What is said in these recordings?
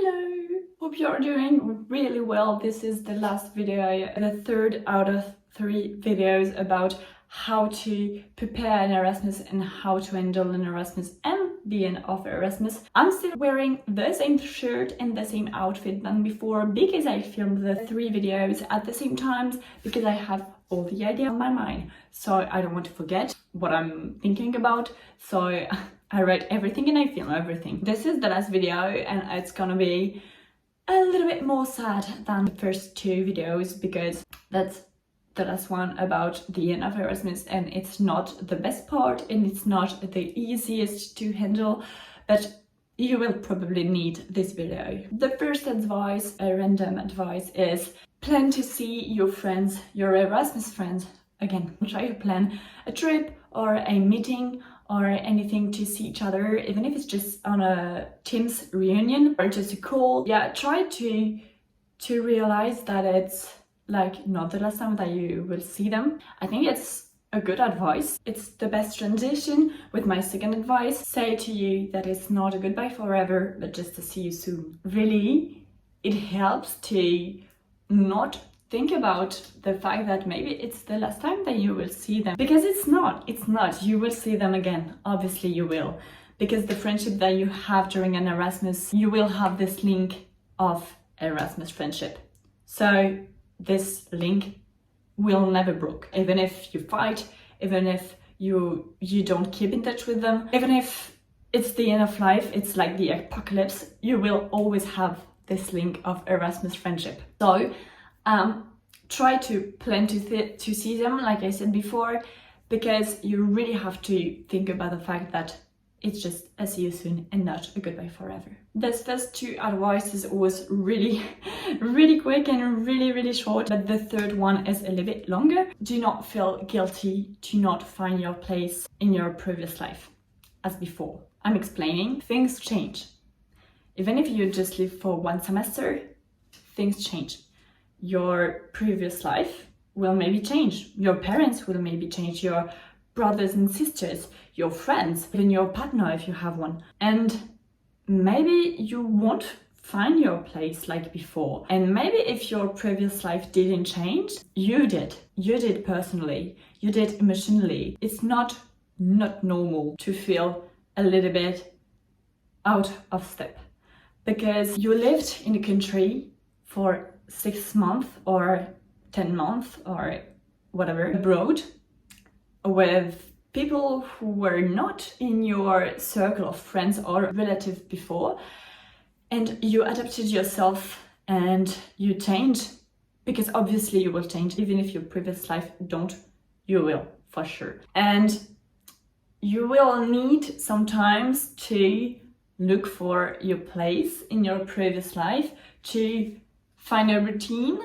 Hello! Hope you're doing really well. This is the last video, the third out of 3 videos about how to prepare an Erasmus and how to handle an Erasmus and the end of Erasmus. I'm still wearing the same shirt and the same outfit than before because I filmed the 3 videos at the same time because I have all the idea on my mind. So I don't want to forget what I'm thinking about. So I write everything and I film everything. This is the last video and it's gonna be a little bit more sad than the first 2 videos because that's the last one about the end of Erasmus and it's not the best part and it's not the easiest to handle, but you will probably need this video. The first advice, a random advice, is plan to see your friends, your Erasmus friends. Again, try to plan a trip or a meeting or anything to see each other, even if it's just on a Teams reunion or just a call. Yeah, try to realize that it's like not the last time that you will see them. I think it's a good advice. It's the best transition with my second advice. Say to you that it's not a goodbye forever, but just to see you soon. Really, it helps to not think about the fact that maybe it's the last time that you will see them, because it's not. You will see them again. Obviously you will, because the friendship that you have during an Erasmus, you will have this link of Erasmus friendship. So this link will never break, even if you fight, even if you don't keep in touch with them, even if it's the end of life, it's like the apocalypse, you will always have this link of Erasmus friendship. So try to plan to see them, like I said before, because you really have to think about the fact that it's just a see you soon and not a goodbye forever. This first 2 advices was really quick and really short, but the third one is a little bit longer. Do not feel guilty to not find your place in your previous life as before. I'm explaining, things change. Even if you just live for 1 semester, things change. Your previous life will maybe change. Your parents will maybe change. Your brothers and sisters, your friends, even your partner if you have one. And maybe you won't find your place like before. And maybe if your previous life didn't change, you did. You did personally. You did emotionally. It's not normal to feel a little bit out of step, because you lived in a country for 6 months or 10 months or whatever abroad with people who were not in your circle of friends or relatives before, and you adapted yourself and you changed, because obviously you will change. Even if your previous life don't, you will for sure. And you will need sometimes to look for your place in your previous life, to find a routine,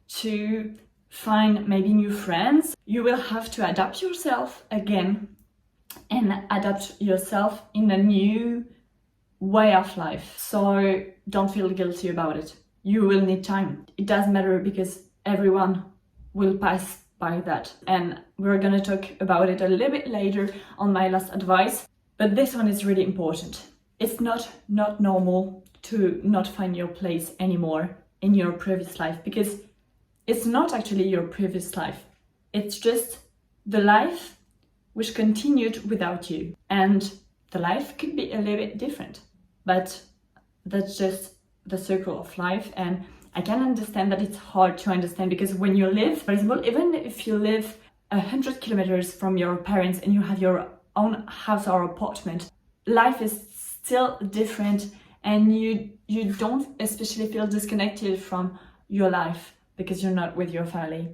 to find maybe new friends. You will have to adapt yourself again and adapt yourself in a new way of life. So don't feel guilty about it. You will need time. It doesn't matter, because everyone will pass by that. And we're gonna talk about it a little bit later on my last advice. But this one is really important. It's not normal to not find your place anymore in your previous life, because it's not actually your previous life. It's just the life which continued without you. And the life could be a little bit different, but that's just the circle of life. And I can understand that it's hard to understand, because when you live, for example, even if you live 100 kilometers from your parents and you have your own house or apartment, life is still different, and you don't especially feel disconnected from your life because you're not with your family.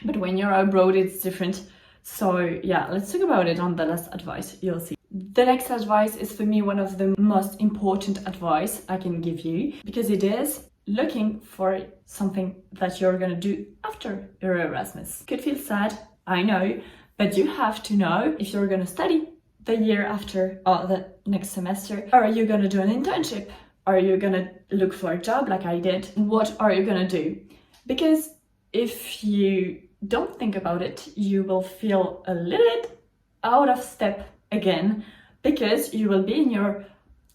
But when you're abroad, it's different. So yeah, let's talk about it on the last advice, you'll see. The next advice is for me one of the most important advice I can give you, because it is looking for something that you're gonna do after your Erasmus. Could feel sad, I know, but you have to know if you're gonna study the year after or the next semester. Are you gonna do an internship? Are you gonna look for a job like I did? What are you gonna do? Because if you don't think about it, you will feel a little bit out of step again, because you will be in your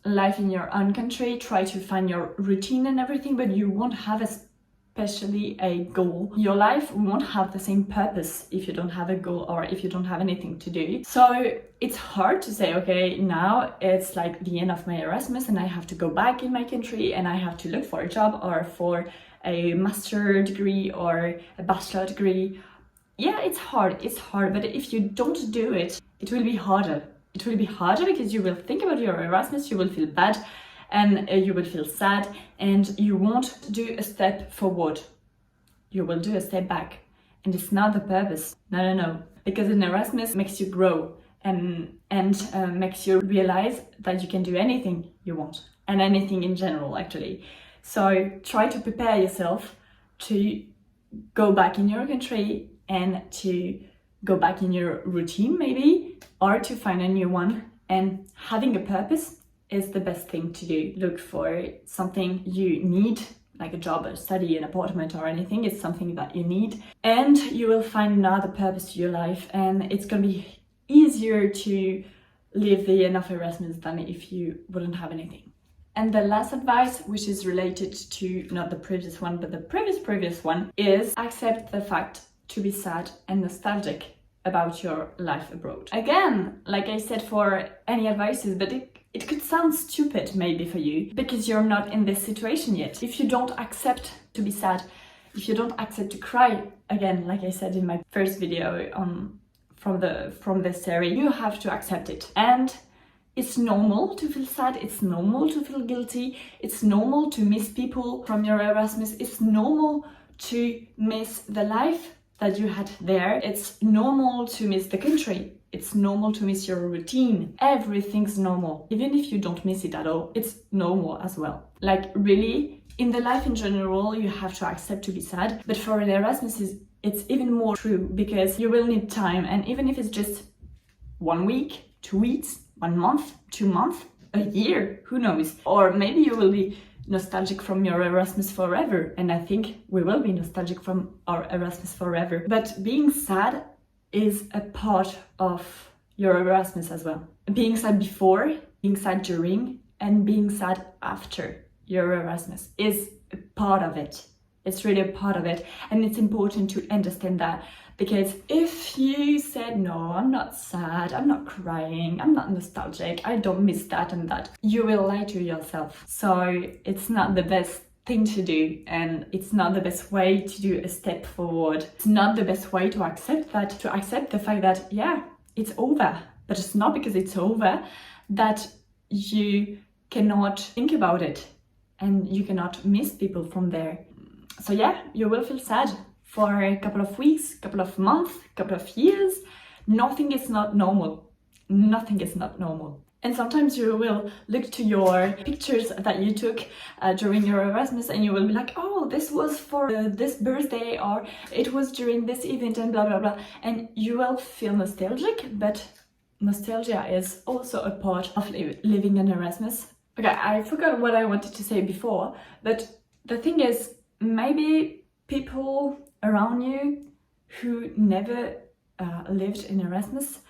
life in your own country, try to find your routine and everything, but you won't have especially a goal. Your life won't have the same purpose if you don't have a goal or if you don't have anything to do. So it's hard to say, okay, now it's like the end of my Erasmus and I have to go back in my country and I have to look for a job or for a master degree or a bachelor degree. Yeah, it's hard, but if you don't do it, it will be harder. It will be harder because you will think about your Erasmus, you will feel bad and you will feel sad and you won't do a step forward. You will do a step back. And it's not the purpose. No. Because an Erasmus makes you grow and makes you realize that you can do anything you want and anything in general, actually. So try to prepare yourself to go back in your country and to go back in your routine maybe, or to find a new one. And having a purpose is the best thing to do. Look for something you need, like a job, a study, an apartment or anything. It's something that you need. And you will find another purpose to your life, and it's gonna be easier to live the end of Erasmus than if you wouldn't have anything. And the last advice, which is related to not the previous one, but the previous one, is accept the fact to be sad and nostalgic about your life abroad. Again, like I said for any advices, but it could sound stupid maybe for you because you're not in this situation yet. If you don't accept to be sad, if you don't accept to cry, again, like I said in my first video from this series, you have to accept it. And it's normal to feel sad, it's normal to feel guilty, it's normal to miss people from your Erasmus, it's normal to miss the life that you had there, it's normal to miss the country, it's normal to miss your routine. Everything's normal. Even if you don't miss it at all, it's normal as well. Like really, in the life in general, you have to accept to be sad, but for an Erasmus, it's even more true because you will need time, and even if it's just 1 week, 2 weeks, 1 month, 2 months, a year, who knows? Or maybe you will be nostalgic from your Erasmus forever, and I think we will be nostalgic from our Erasmus forever. But being sad is a part of your Erasmus as well. Being sad before, being sad during, and being sad after your Erasmus is a part of it. It's really a part of it, and it's important to understand that, because if you said, no, I'm not sad, I'm not crying, I'm not nostalgic, I don't miss that and that, you will lie to yourself. So it's not the best thing to do, and it's not the best way to do a step forward. It's not the best way to accept the fact that, yeah, it's over. But it's not because it's over that you cannot think about it and you cannot miss people from there. So yeah, you will feel sad for a couple of weeks, couple of months, couple of years. Nothing is not normal. Nothing is not normal. And sometimes you will look to your pictures that you took during your Erasmus and you will be like, oh, this was for this birthday, or it was during this event, and blah, blah, blah. And you will feel nostalgic, but nostalgia is also a part of living an Erasmus. Okay, I forgot what I wanted to say before, but the thing is, maybe people around you who never lived in Erasmus,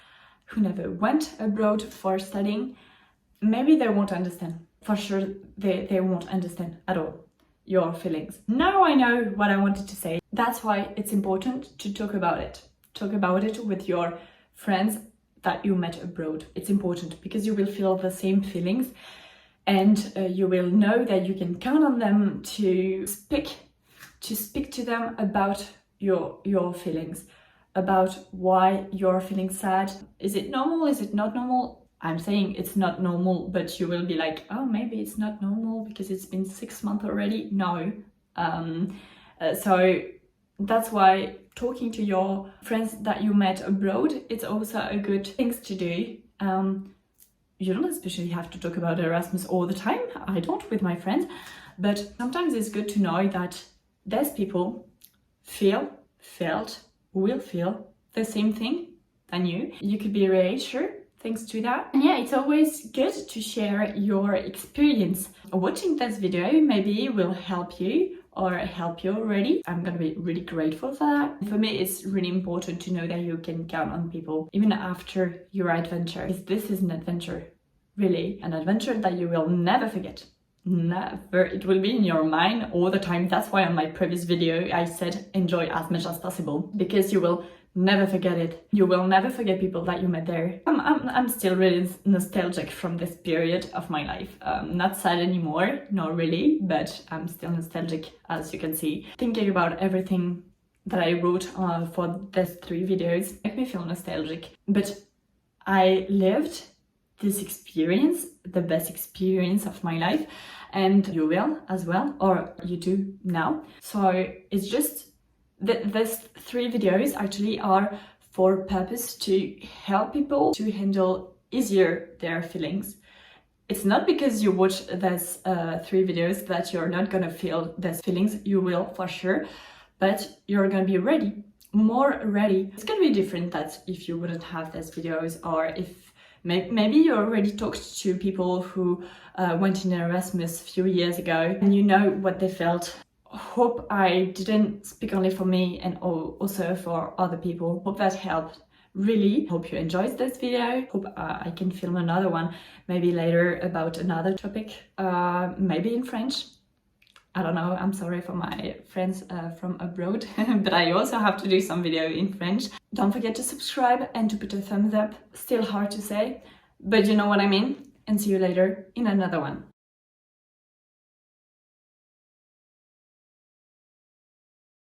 who never went abroad for studying, maybe they won't understand. For sure, they won't understand at all your feelings. Now I know what I wanted to say. That's why it's important to talk about it. Talk about it with your friends that you met abroad. It's important because you will feel the same feelings, and you will know that you can count on them to speak to them about your feelings, about why you're feeling sad. Is it normal? Is it not normal? I'm saying it's not normal, but you will be like, oh, maybe it's not normal because it's been 6 months already. No. So that's why talking to your friends that you met abroad, it's also a good thing to do. You don't especially have to talk about Erasmus all the time. I don't with my friends, but sometimes it's good to know that there's people will feel the same thing than you. You could be reassured thanks to that. And yeah, it's always good to share your experience. Watching this video maybe will help you or help you already. I'm gonna be really grateful for that. For me, it's really important to know that you can count on people even after your adventure, because this is an adventure. really an adventure that you will never forget. Never. It will be in your mind all the time. That's why on my previous video I said enjoy as much as possible, because you will never forget it. You will never forget people that you met there. I'm still really nostalgic from this period of my life. Not sad anymore, not really, but I'm still nostalgic, as you can see. Thinking about everything that I wrote for these 3 videos make me feel nostalgic. But I lived this experience, the best experience of my life, and you will as well, or you do now. So it's just these 3 videos actually are for purpose to help people to handle easier their feelings. It's not because you watch these 3 videos that you're not gonna feel these feelings. You will for sure, but you're gonna be ready, more ready. It's gonna be different that if you wouldn't have these videos, or if maybe you already talked to people who went in Erasmus a few years ago and you know what they felt. Hope I didn't speak only for me and also for other people. Hope that helped. Really hope you enjoyed this video. Hope I can film another one maybe later about another topic, maybe in French. I don't know, I'm sorry for my friends from abroad, but I also have to do some video in French. Don't forget to subscribe and to put a thumbs up. Still hard to say, but you know what I mean. And see you later in another one.